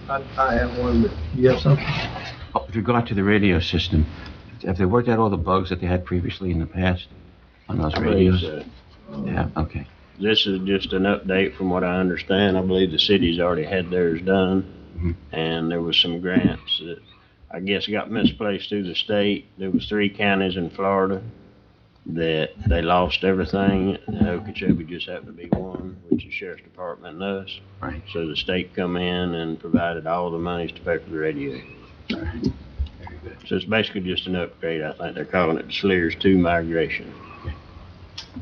I have one, but you have something? With regard to the radio system, have they worked out all the bugs that they had previously in the past on those I believe radios? so. Yeah, okay. This is just an update from what I understand. I believe the city's already had theirs done, and there was some grants that I guess got misplaced through the state. There was 3 counties in Florida that they lost everything, and Okeechobee just happened to be one, which is Sheriff's Department and us. Right. So the state come in and provided all the monies to pay for the radio. Right. Very good. So it's basically just an upgrade. I think they're calling it the SLEERS 2 migration.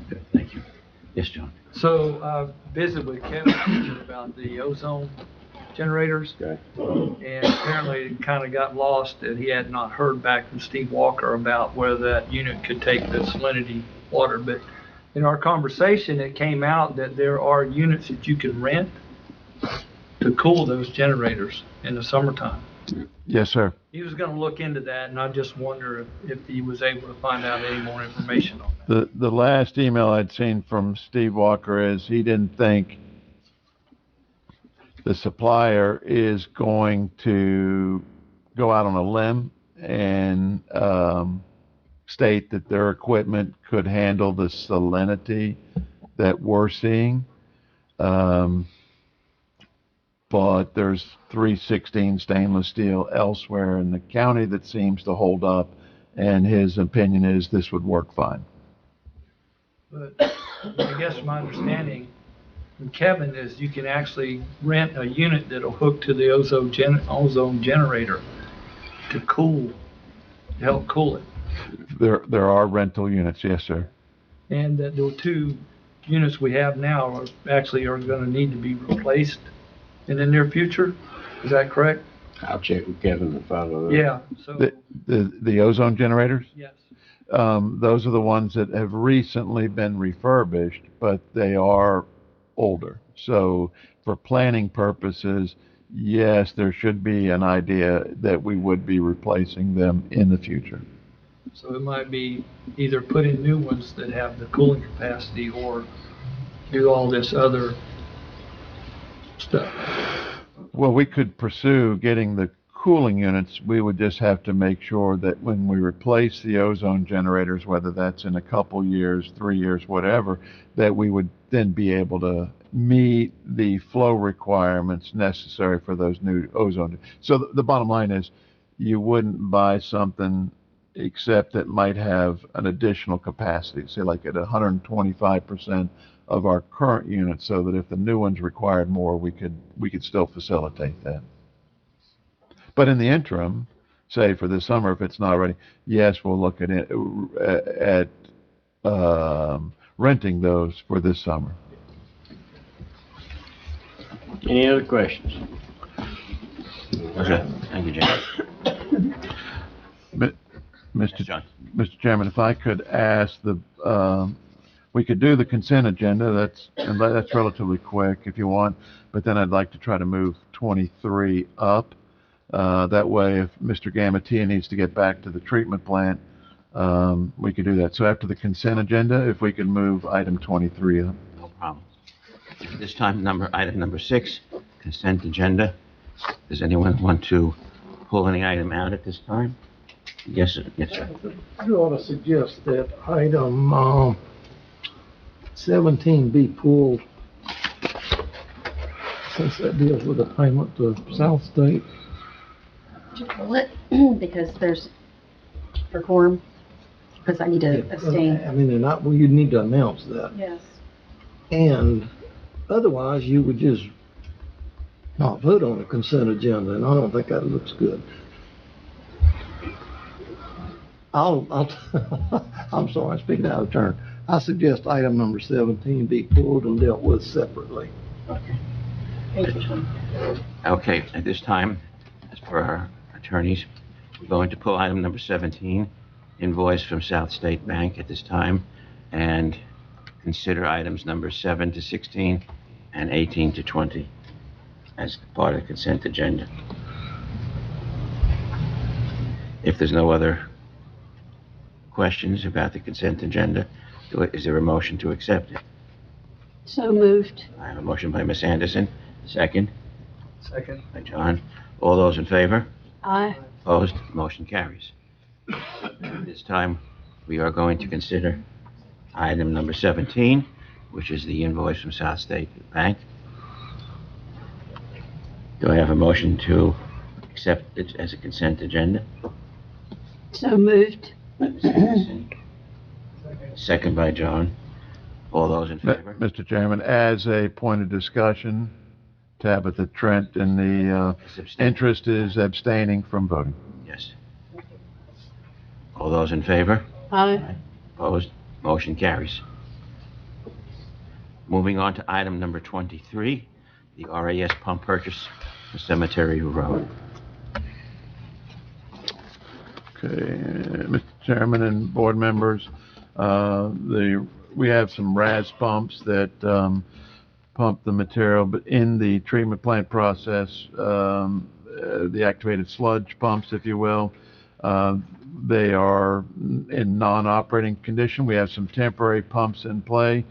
Good, thank you. Yes, John? So, visited with Kevin about the ozone generators. Okay. And apparently it kind of got lost that he had not heard back from Steve Walker about whether that unit could take the salinity water. But in our conversation, it came out that there are units that you can rent to cool those generators in the summertime. Yes, sir. He was going to look into that, and I just wonder if he was able to find out any more information on that. The last email I'd seen from Steve Walker is he didn't think the supplier is going to go out on a limb and state that their equipment could handle the salinity that we're seeing. But there's 316 stainless steel elsewhere in the county that seems to hold up, and his opinion is this would work fine. But I guess my understanding from Kevin is you can actually rent a unit that'll hook to the ozone generator to help cool it. There are rental units, yes, sir. And that the 2 units we have now are going to need to be replaced in the near future. Is that correct? I'll check with Kevin and follow up. Yeah. So The ozone generators? yes. Those are the ones that have recently been refurbished, but they are older. So for planning purposes, yes, there should be an idea that we would be replacing them in the future. So it might be either put in new ones that have the cooling capacity or do all this other stuff. Well, we could pursue getting the cooling units. We would just have to make sure that when we replace the ozone generators, whether that's in a couple years, 3 years, whatever, that we would then be able to meet the flow requirements necessary for those new ozone. So the bottom line is you wouldn't buy something except that might have an additional capacity, say like at 125% of our current units, so that if the new ones required more, we could still facilitate that. But in the interim, say for this summer, if it's not ready, yes, we'll look at renting those for this summer. Any other questions? Okay, thank you, James. Mr. Chairman, if I could ask we could do the consent agenda. That's relatively quick if you want, but then I'd like to try to move 23 up. That way, if Mr. Gamatea needs to get back to the treatment plant, we could do that. So after the consent agenda, if we could move item 23 up. No problem. This time, item number 6, consent agenda. Does anyone want to pull any item out at this time? Yes, sir. Yes, sir. I ought to suggest that item 17 be pulled, since that deals with a payment to South State. Did you pull it? Because there's, for quorum, because I need to abstain. I mean, you need to announce that. Yes. And otherwise, you would just not vote on the consent agenda, and I don't think that looks good. I'm sorry, I'm speaking out of turn. I suggest item number 17 be pulled and dealt with separately. Okay, at this time, as per our attorneys, we're going to pull item number 17, invoice from South State Bank at this time, and consider items number 7 to 16 and 18 to 20 as part of the consent agenda. If there's no other questions about the consent agenda, is there a motion to accept it? So moved. I have a motion by Ms. Anderson, second. Second. by John. All those in favor? Aye. Opposed? Motion carries. This time, we are going to consider item number 17, which is the invoice from South State Bank. Do I have a motion to accept it as a consent agenda? So moved. Second by John. All those in favor? Mr. Chairman, as a point of discussion, Tabitha Trent in the interest is abstaining from voting. Yes. All those in favor? Aye. Opposed? Motion carries. Moving on to item number 23, the RAS pump purchase for Cemetery Road. Okay, Mr. Chairman and board members, we have some RAS pumps that pump the material, but in the treatment plant process, the activated sludge pumps, if you will, they are in non-operating condition. We have some temporary pumps in play.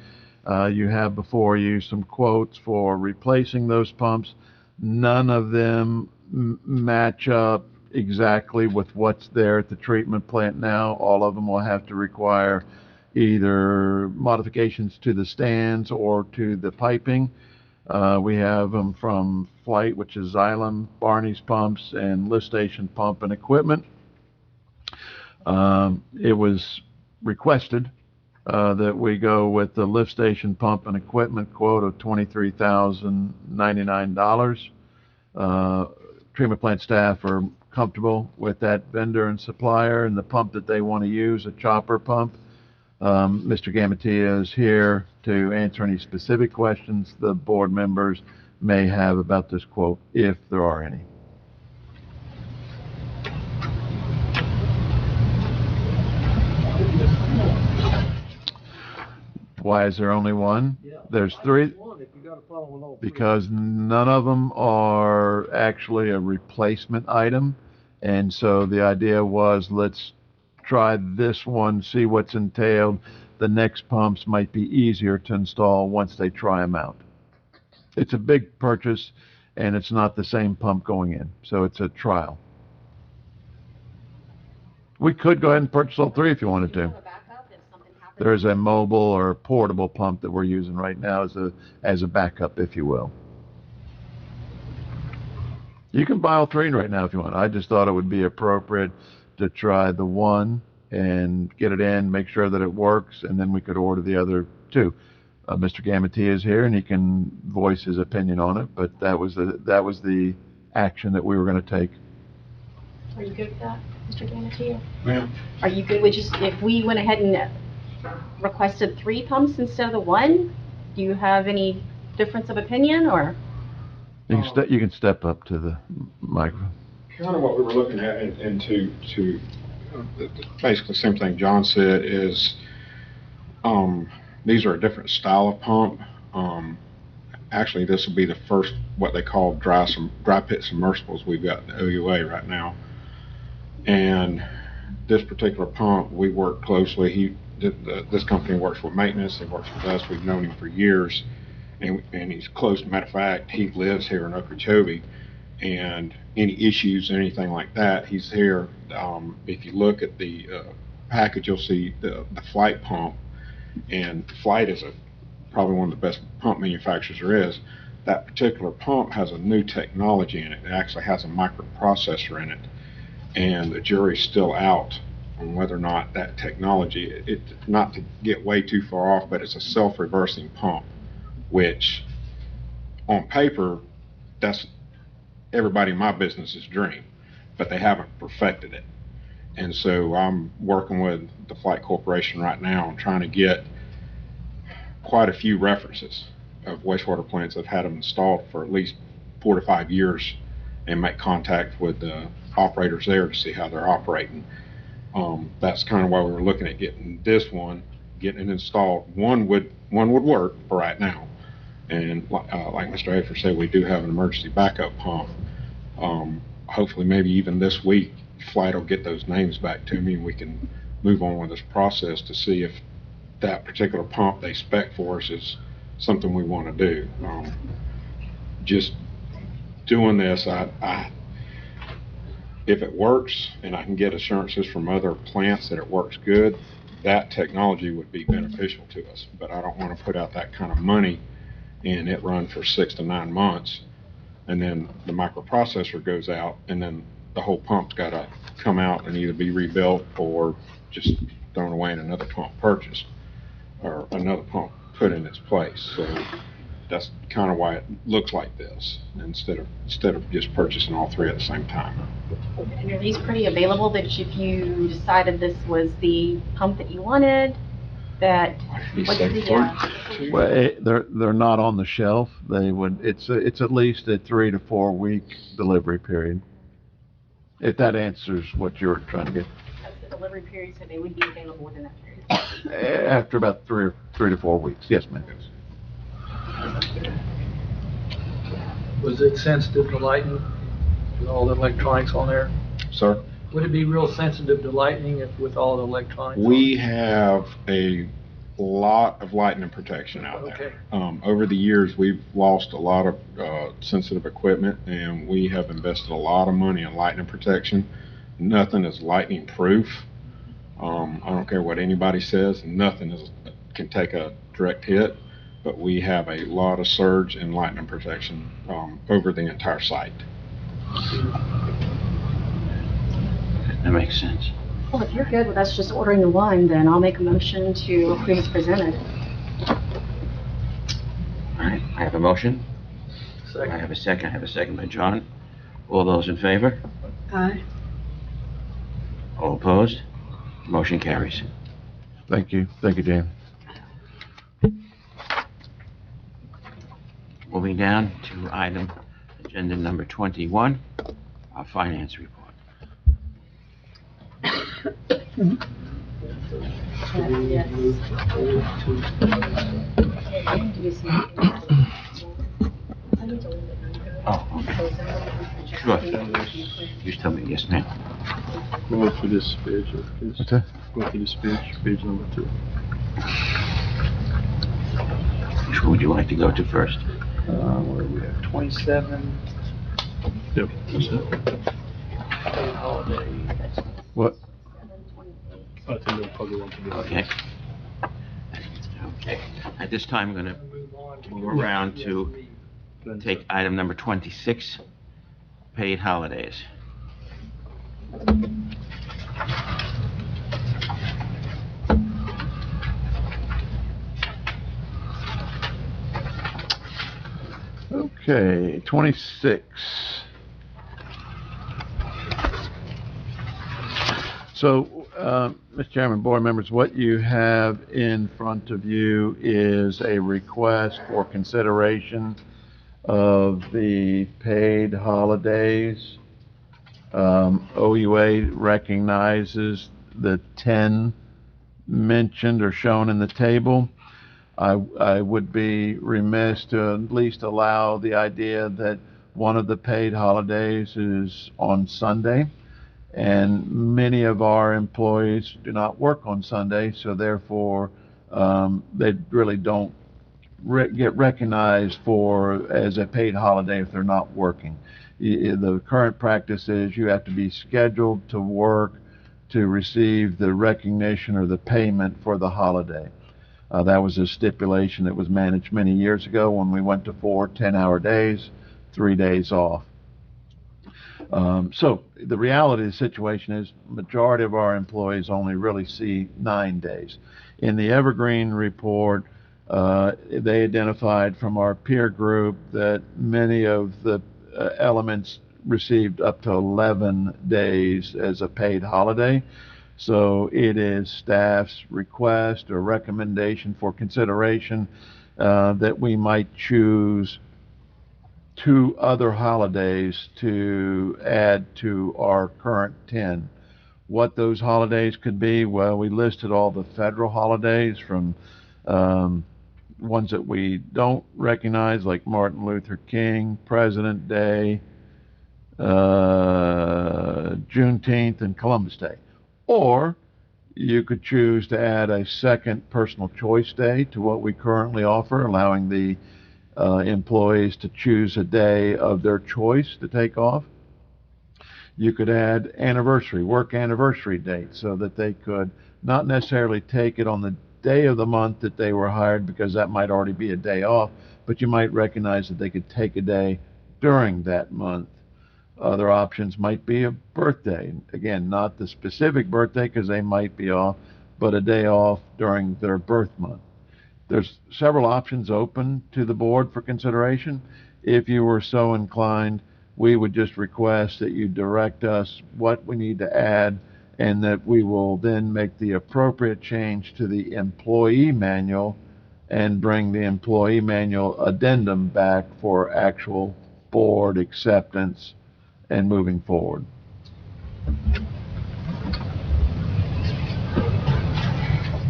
You have before you some quotes for replacing those pumps. None of them match up exactly with what's there at the treatment plant now. All of them will have to require either modifications to the stands or to the piping. We have them from Flight, which is Xylem, Barney's Pumps, and Lift Station Pump and Equipment. It was requested that we go with the Lift Station Pump and Equipment quote of $23,099. Treatment plant staff are comfortable with that vendor and supplier, and the pump that they want to use, a chopper pump. Mr. Gamatia is here to answer any specific questions the board members may have about this quote, if there are any. Why is there only one? There's three, because none of them are actually a replacement item. And so the idea was, let's try this one, see what's entailed. The next pumps might be easier to install once they try them out. It's a big purchase, and it's not the same pump going in, so it's a trial. We could go ahead and purchase all three if you wanted to. There is a mobile or portable pump that we're using right now as a backup, if you will. You can buy all three right now if you want. I just thought it would be appropriate to try the one and get it in, make sure that it works, and then we could order the other two. Mr. Gamatia is here, and he can voice his opinion on it, but that was the action that we were going to take. Are you good with that, Mr. Gamatia? Yeah. Are you good with just, if we went ahead and requested 3 pumps instead of the 1, do you have any difference of opinion, or? You can step up to the microphone. Kind of what we were looking at, and to basically the same thing John said is, these are a different style of pump. Actually, this will be the first what they call dry pit submersibles we've got in the OUA right now. And this particular pump, we work closely. This company works with maintenance. He works with us. We've known him for years, and he's close. Matter of fact, he lives here in Okeechobee, and any issues, anything like that, he's here. If you look at the package, you'll see the Flight pump, and Flight is probably one of the best pump manufacturers there is. That particular pump has a new technology in it. It actually has a microprocessor in it, and the jury's still out on whether or not that technology, not to get way too far off, but it's a self-reversing pump, which on paper, that's everybody in my business's dream, but they haven't perfected it. And so I'm working with the Flight Corporation right now on trying to get quite a few references of wastewater plants that have had them installed for at least 4 to 5 years, and make contact with the operators there to see how they're operating. That's kind of why we were looking at getting this one, getting it installed. One would work for right now. And like Mr. Hafer said, we do have an emergency backup pump. Hopefully maybe even this week, Flight will get those names back to me, and we can move on with this process to see if that particular pump they spec for us is something we want to do. Just doing this, if it works and I can get assurances from other plants that it works good, that technology would be beneficial to us. But I don't want to put out that kind of money and it run for 6 to 9 months, and then the microprocessor goes out, and then the whole pump's got to come out and either be rebuilt or just thrown away and another pump purchased, or another pump put in its place. So that's kind of why it looks like this, instead of just purchasing all three at the same time. And are these pretty available, that if you decided this was the pump that you wanted, that, what's the, Well, they're not on the shelf. They would, it's at least a 3 to 4 week delivery period. If that answers what you're trying to get. that's the delivery period, so they would be available within that period? After about 3 to 4 weeks. Yes, ma'am. Was it sensitive to lightning with all the electronics on there? Sir? Would it be real sensitive to lightning if with all the electronics? We have a lot of lightning protection out there. Okay. Over the years, we've lost a lot of sensitive equipment, and we have invested a lot of money in lightning protection. Nothing is lightning proof. I don't care what anybody says, nothing can take a direct hit, but we have a lot of surge and lightning protection over the entire site. That makes sense. Well, if you're good with us just ordering the one, then I'll make a motion to approve as presented. All right, I have a motion. I Second. have a second. I have a second by John. All those in favor? Aye. All opposed? Motion carries. Thank you. Thank you, Dan. Moving down to item agenda number 21, our finance report. Yes. Oh, okay. Sure. You tell me, yes, ma'am. Go through this page, please. What's that? Go through this page number 2. Which one would you like to go to first? Where are we at? 27, Yep, that's it. holiday. What? I think they'll probably want to do that. Okay. Okay. At this time, I'm going to Move on to- move around to take item number 26, paid holidays. Okay, 26. So, Mr. Chairman, board members, what you have in front of you is a request for consideration of the paid holidays. OUA recognizes the 10 mentioned or shown in the table. I would be remiss to at least allow the idea that one of the paid holidays is on Sunday, and many of our employees do not work on Sunday, so therefore they really don't get recognized for as a paid holiday if they're not working. The current practice is you have to be scheduled to work to receive the recognition or the payment for the holiday. That was a stipulation that was managed many years ago when we went to 4 10-hour days, 3 days off. So the reality of the situation is majority of our employees only really see 9 days. In the Evergreen report, they identified from our peer group that many of the elements received up to 11 days as a paid holiday. So it is staff's request or recommendation for consideration that we might choose 2 other holidays to add to our current 10. What those holidays could be, well, we listed all the federal holidays from ones that we don't recognize, like Martin Luther King, President Day, Juneteenth, and Columbus Day. Or you could choose to add a second personal choice day to what we currently offer, allowing the employees to choose a day of their choice to take off. You could add work anniversary dates, so that they could not necessarily take it on the day of the month that they were hired, because that might already be a day off, but you might recognize that they could take a day during that month. Other options might be a birthday. Again, not the specific birthday, because they might be off, but a day off during their birth month. There's several options open to the board for consideration. If you were so inclined, we would just request that you direct us what we need to add, and that we will then make the appropriate change to the employee manual and bring the employee manual addendum back for actual board acceptance and moving forward.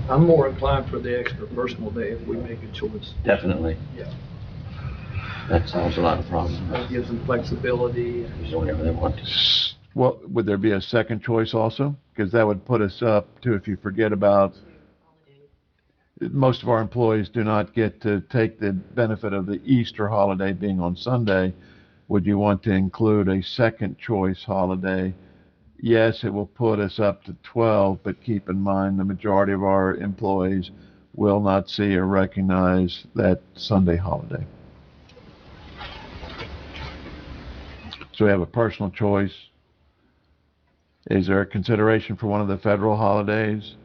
I'm more inclined for the extra personal day if we make a choice. Definitely. Yeah. That solves a lot of problems. That gives them flexibility. Use it whenever they want to. Well, would there be a second choice also? Because that would put us up to, if you forget about, most of our employees do not get to take the benefit of the Easter holiday being on Sunday. Would you want to include a second choice holiday? Yes, it will put us up to 12, but keep in mind the majority of our employees will not see or recognize that Sunday holiday. So we have a personal choice. Is there a consideration for one of the federal holidays?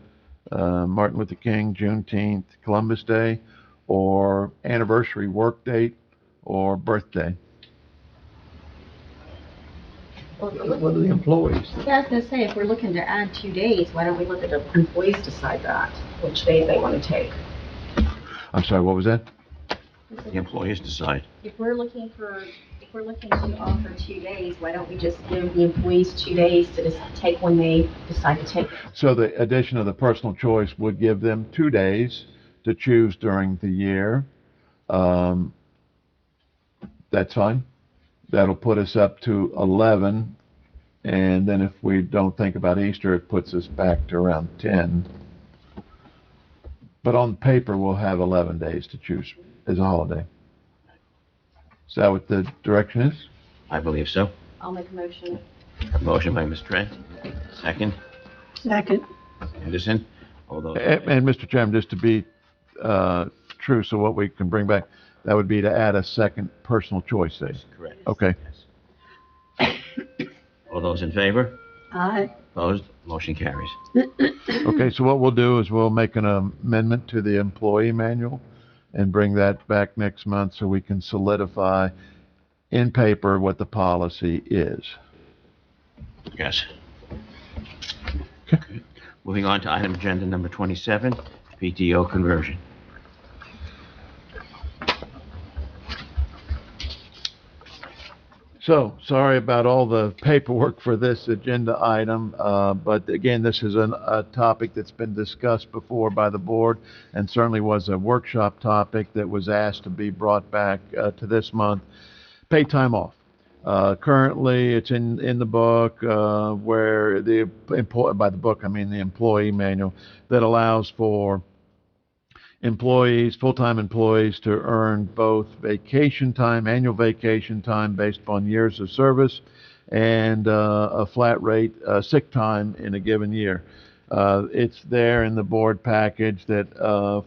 Martin Luther King, Juneteenth, Columbus Day, or anniversary work date, or birthday? What are the employees? Yeah, I was gonna say, if we're looking to add 2 days, why don't we let the employees decide that, which days they want to take? I'm sorry, what was that? The employees decide. If we're looking to offer 2 days, why don't we just give the employees 2 days to just take when they decide to take? So the addition of the personal choice would give them 2 days to choose during the year. That's fine. That'll put us up to 11. And then if we don't think about Easter, it puts us back to around 10. But on paper, we'll have 11 days to choose as a holiday. Is that what the direction is? I believe so. I'll make a motion. A motion by Ms. Trent. Second. Second. Anderson. All those. And Mr. Chairman, just to be true, so what we can bring back, that would be to add a second personal choice day. Correct. Okay. Yes. All those in favor? Aye. Opposed? Motion carries. Okay, so what we'll do is we'll make an amendment to the employee manual and bring that back next month so we can solidify in paper what the policy is. Yes. Okay. Moving on to item agenda number 27, PTO conversion. So, sorry about all the paperwork for this agenda item, but again, this is a topic that's been discussed before by the board, and certainly was a workshop topic that was asked to be brought back to this month. Paid time off. Currently, it's in the book where by the book I mean the employee manual, that allows for employees, full-time employees, to earn both vacation time, annual vacation time based upon years of service, and a flat rate sick time in a given year. It's there in the board package that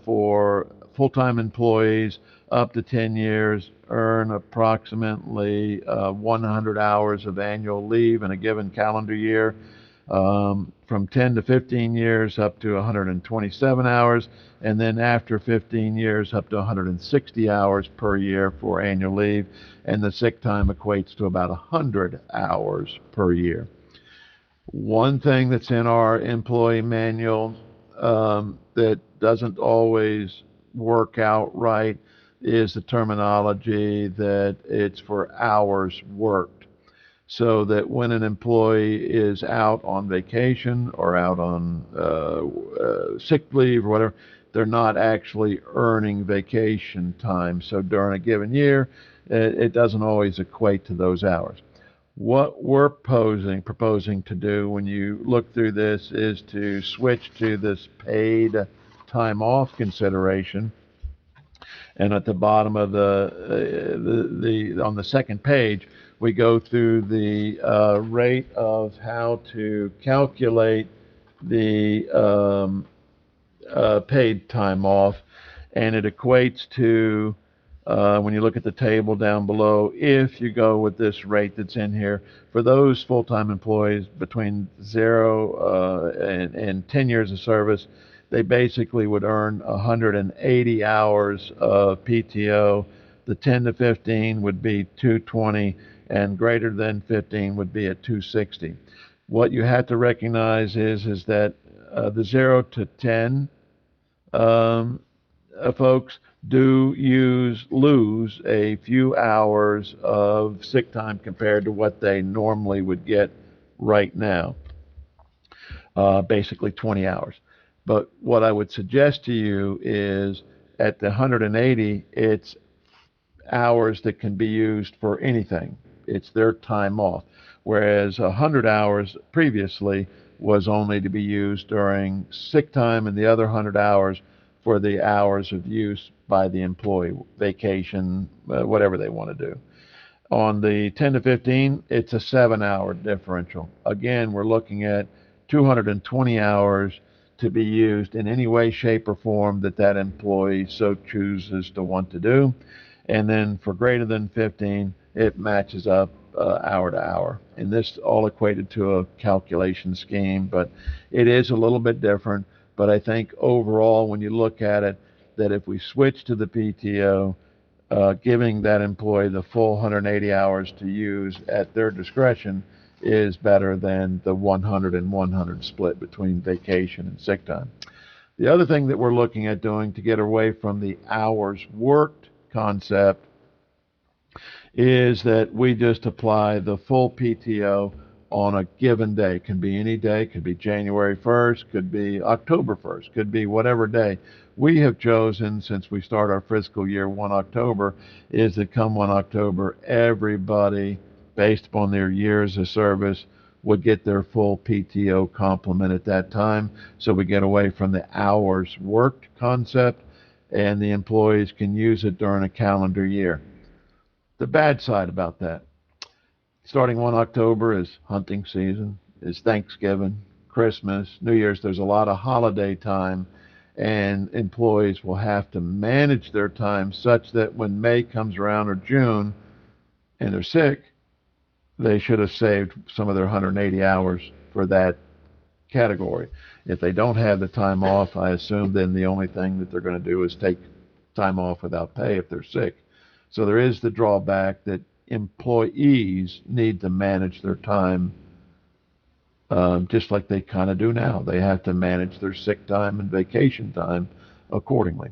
for full-time employees up to 10 years earn approximately 100 hours of annual leave in a given calendar year. From 10 to 15 years up to 127 hours, and then after 15 years up to 160 hours per year for annual leave, and the sick time equates to about 100 hours per year. One thing that's in our employee manual that doesn't always work out right is the terminology that it's for hours worked. So that when an employee is out on vacation or out on sick leave or whatever, they're not actually earning vacation time. So during a given year, it doesn't always equate to those hours. What we're proposing to do when you look through this is to switch to this paid time off consideration And at the bottom of on the second page, we go through the rate of how to calculate the paid time off, and it equates to, when you look at the table down below, if you go with this rate that's in here, for those full-time employees between 0 and 10 years of service, they basically would earn 180 hours of PTO. The 10 to 15 would be 220, and greater than 15 would be at 260. What you have to recognize is that the 0 to 10 folks do lose a few hours of sick time compared to what they normally would get right now, basically 20 hours. But what I would suggest to you is at the 180, it's hours that can be used for anything. It's their time off. Whereas 100 hours previously was only to be used during sick time, and the other 100 hours for the hours of use by the employee, vacation, whatever they want to do. On the 10 to 15, it's a 7-hour differential. Again, we're looking at 220 hours to be used in any way, shape, or form that employee so chooses to want to do. And then for greater than 15, it matches up hour to hour. And this all equated to a calculation scheme, but it is a little bit different. But I think overall, when you look at it, that if we switch to the PTO, giving that employee the full 180 hours to use at their discretion is better than the 100 and 100 split between vacation and sick time. The other thing that we're looking at doing to get away from the hours worked concept is that we just apply the full PTO on a given day. It can be any day, could be January 1st, could be October 1st, could be whatever day. We have chosen, since we start our fiscal year 1 October, is that come 1 October, everybody, based upon their years of service, would get their full PTO complement at that time. So we get away from the hours worked concept, and the employees can use it during a calendar year. The bad side about that, starting 1 October is hunting season, is Thanksgiving, Christmas, New Year's. There's a lot of holiday time, and employees will have to manage their time such that when May comes around or June and they're sick, they should have saved some of their 180 hours for that category. If they don't have the time off, I assume then the only thing that they're going to do is take time off without pay if they're sick. So there is the drawback that employees need to manage their time just like they kind of do now. They have to manage their sick time and vacation time accordingly.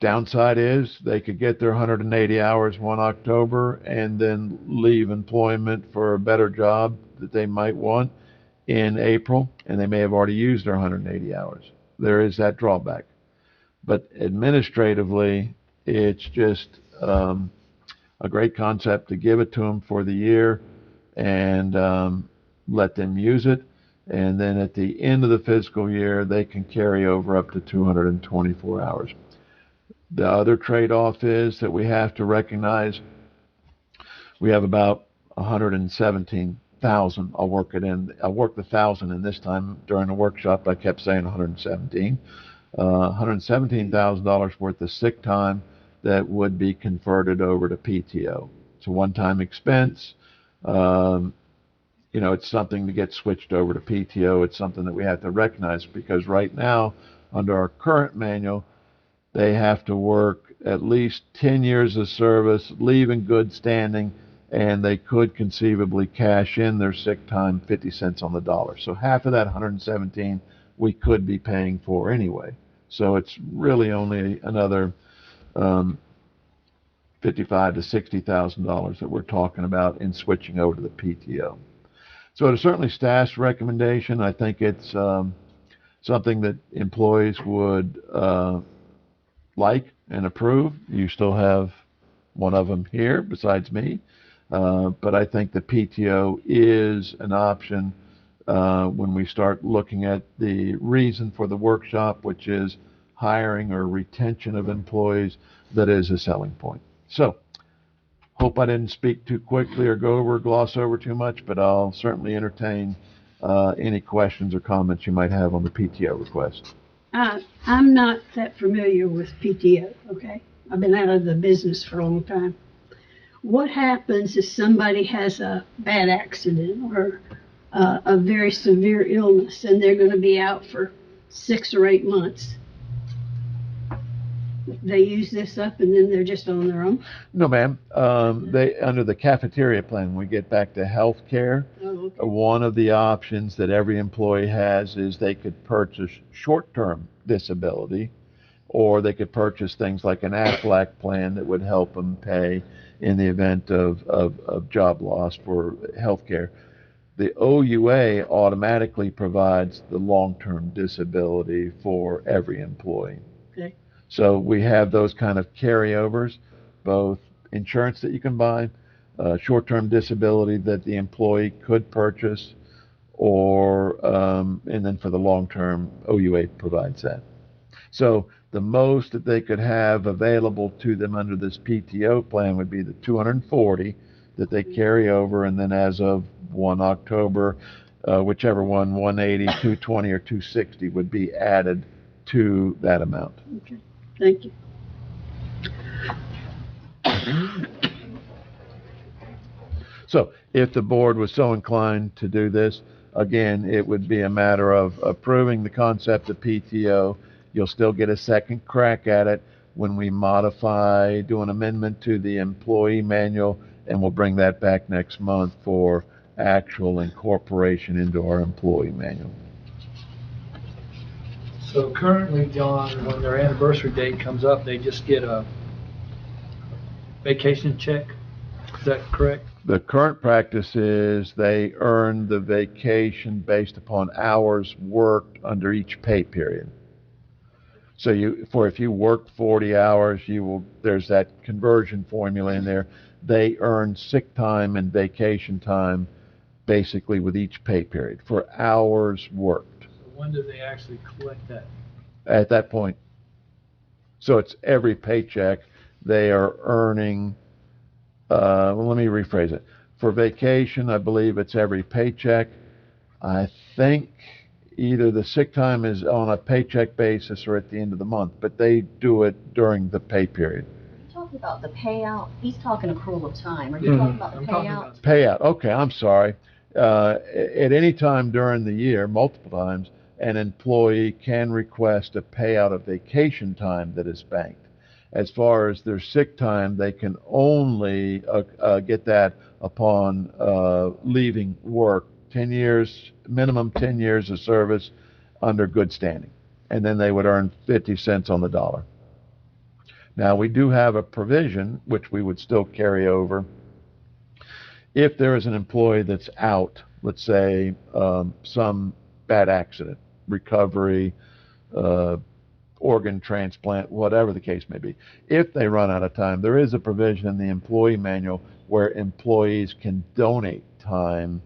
Downside is they could get their 180 hours 1 October and then leave employment for a better job that they might want in April, and they may have already used their 180 hours. There is that drawback. But administratively, it's just a great concept to give it to them for the year and let them use it. And then at the end of the fiscal year, they can carry over up to 224 hours. The other trade-off is that we have to recognize we have about 117,000. I'll work the 1,000 in this time. During the workshop, I kept saying 117. $117,000 worth of sick time that would be converted over to PTO. It's a one-time expense. It's something to get switched over to PTO. It's something that we have to recognize because right now, under our current manual, they have to work at least 10 years of service, leave in good standing, and they could conceivably cash in their sick time 50 cents on the dollar. So half of that 117 we could be paying for anyway. So it's really only another $55,000 to $60,000 that we're talking about in switching over to the PTO. So it is certainly staff's recommendation. I think it's something that employees would like and approve. You still have one of them here besides me. But I think the PTO is an option when we start looking at the reason for the workshop, which is hiring or retention of employees. that is a selling point. So, hope I didn't speak too quickly or go over, gloss over too much, but I'll certainly entertain any questions or comments you might have on the PTO request. I'm not that familiar with PTO, okay? I've been out of the business for a long time. What happens if somebody has a bad accident or a very severe illness and they're going to be out for 6 or 8 months? They use this up and then they're just on their own? No, ma'am. They, under the cafeteria plan, we get back to health care. Oh, okay. One of the options that every employee has is they could purchase short-term disability, or they could purchase things like an Aflac plan that would help them pay in the event of job loss for health care. The OUA automatically provides the long-term disability for every employee. Okay. So we have those kind of carryovers, both insurance that you can buy, short-term disability that the employee could purchase, or and then for the long-term, OUA provides that. So the most that they could have available to them under this PTO plan would be the 240 that they carry over, and then as of 1 October, whichever one, 180, 220, or 260 would be added to that amount. Okay. Thank you. So if the board was so inclined to do this, again, it would be a matter of approving the concept of PTO. You'll still get a second crack at it when we modify, do an amendment to the employee manual, and we'll bring that back next month for actual incorporation into our employee manual. So currently, John, when their anniversary date comes up, they just get a vacation check. Is that correct? The current practice is they earn the vacation based upon hours worked under each pay period. So if you work 40 hours, there's that conversion formula in there. They earn sick time and vacation time basically with each pay period for hours worked. When do they actually collect that? At that point. So it's every paycheck they are earning. Well, let me rephrase it. For vacation, I believe it's every paycheck. I think either the sick time is on a paycheck basis or at the end of the month, but they do it during the pay period. Are you talking about the payout? He's talking accrual of time. Are you talking about the payout? Payout. Okay, I'm sorry. At any time during the year, multiple times, an employee can request a payout of vacation time that is banked. As far as their sick time, they can only get that upon leaving work. 10 years, minimum 10 years of service under good standing. And then they would earn 50 cents on the dollar. Now, we do have a provision, which we would still carry over. If there is an employee that's out, let's say some bad accident, recovery, organ transplant, whatever the case may be. If they run out of time, there is a provision in the employee manual where employees can donate time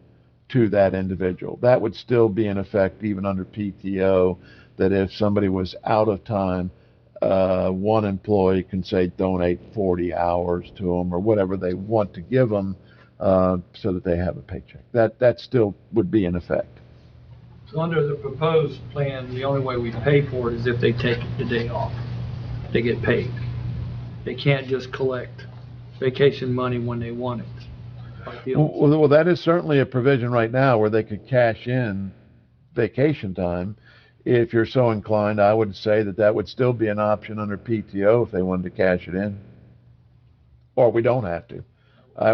to that individual. That would still be in effect even under PTO, that if somebody was out of time, one employee can say donate 40 hours to them or whatever they want to give them so that they have a paycheck. That still would be in effect. So under the proposed plan, the only way we pay for it is if they take the day off. They get paid. They can't just collect vacation money when they want it. Like the old- Well, that is certainly a provision right now where they could cash in vacation time. If you're so inclined, I would say that would still be an option under PTO if they wanted to cash it in. Or we don't have to.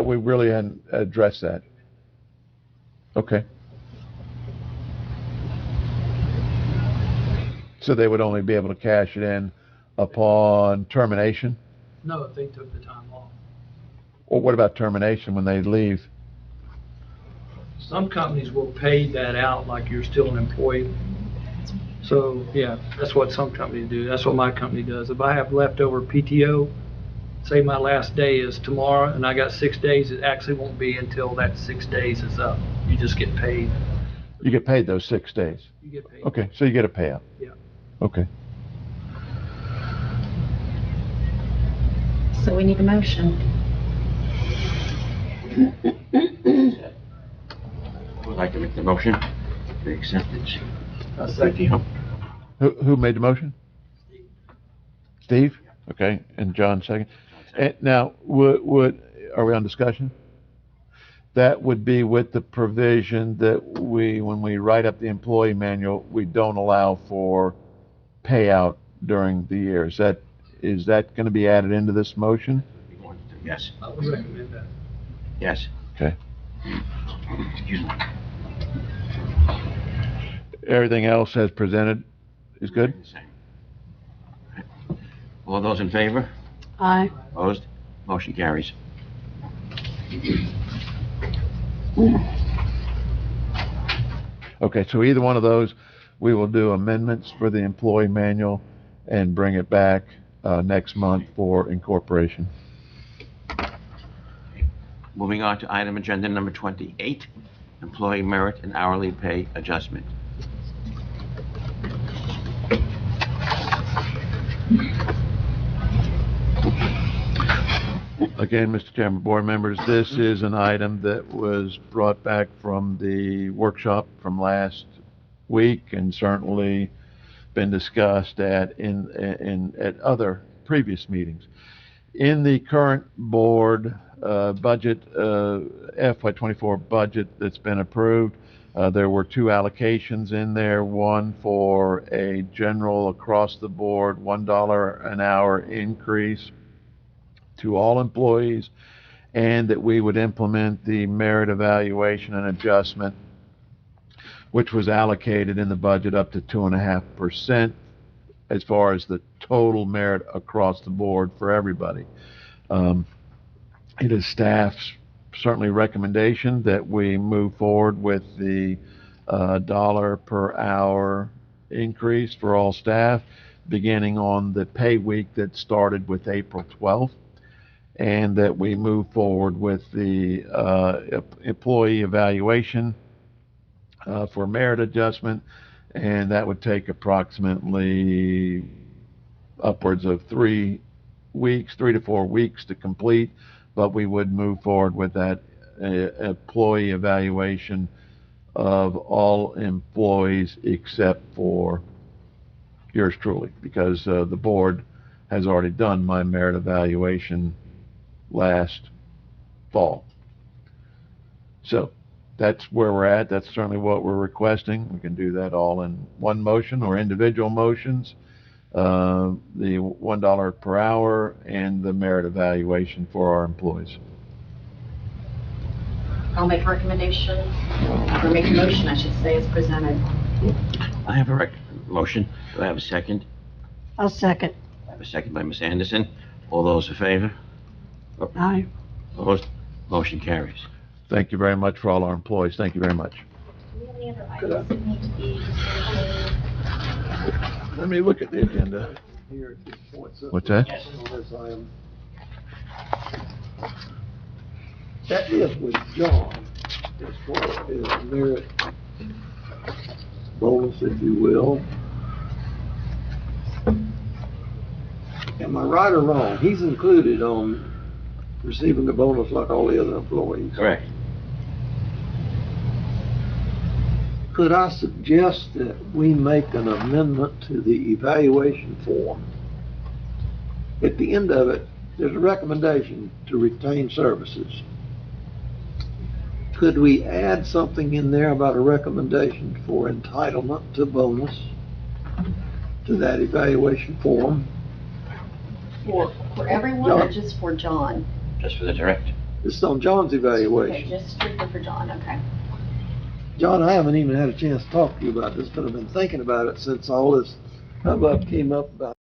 We really hadn't addressed that. Okay. So they would only be able to cash it in upon termination? No, if they took the time off. Or what about termination when they leave? Some companies will pay that out like you're still an employee. So, yeah, that's what some companies do. That's what my company does. If I have leftover PTO, say my last day is tomorrow and I got 6 days, it actually won't be until that 6 days is up. You just get paid. You get paid those 6 days? You get paid. Okay, so you get a payout? Yeah. Okay. So we need a motion. Would like to make the motion to accept it. Who made the motion? Steve? Okay, and John second. And now, are we on discussion? That would be with the provision that when we write up the employee manual, we don't allow for payout during the year. Is that going to be added into this motion? Yes. I would recommend that. Yes. Okay. Excuse me. Everything else as presented is good? All those in favor? Aye. Opposed? Motion carries. Okay, so either one of those, we will do amendments for the employee manual and bring it back next month for incorporation. Moving on to item agenda number 28, employee merit and hourly pay adjustment. Again, Mr. Chairman, board members, this is an item that was brought back from the workshop from last week and certainly been discussed at other previous meetings. In the current board budget, FY24 budget that's been approved, there were two allocations in there, one for a general across-the-board $1 an hour increase to all employees, and that we would implement the merit evaluation and adjustment, which was allocated in the budget up to 2.5% as far as the total merit across the board for everybody. It is staff's certainly recommendation that we move forward with the dollar per hour increase for all staff beginning on the pay week that started with April 12th. And that we move forward with the employee evaluation for merit adjustment, and that would take approximately upwards of 3 to 4 weeks to complete, but we would move forward with that employee evaluation of all employees except for yours truly, because the board has already done my merit evaluation last fall. So that's where we're at. That's certainly what we're requesting. We can do that all in one motion or individual motions. The $1 per hour and the merit evaluation for our employees. I'll make a recommendation, or make a motion, I should say, as presented. I have a motion. Do I have a second? I'll second. I have a second by Ms. Anderson. All those in favor? Aye. Opposed? Motion carries. Thank you very much for all our employees. Thank you very much. Do we have any other items that need to be discussed? Let me look at the agenda. Here, it just points up What's that? on this item. That is with John, as far as merit bonus, if you will. Am I right or wrong? He's included on receiving a bonus like all the other employees. Correct. Could I suggest that we make an amendment to the evaluation form? At the end of it, there's a recommendation to retain services. Could we add something in there about a recommendation for entitlement to bonus to that evaluation form? For everyone or just for John? Just for the director. This is on John's Okay, evaluation. just strictly for John, okay. John, I haven't even had a chance to talk to you about this, but I've been thinking about it since all this hubbub came up about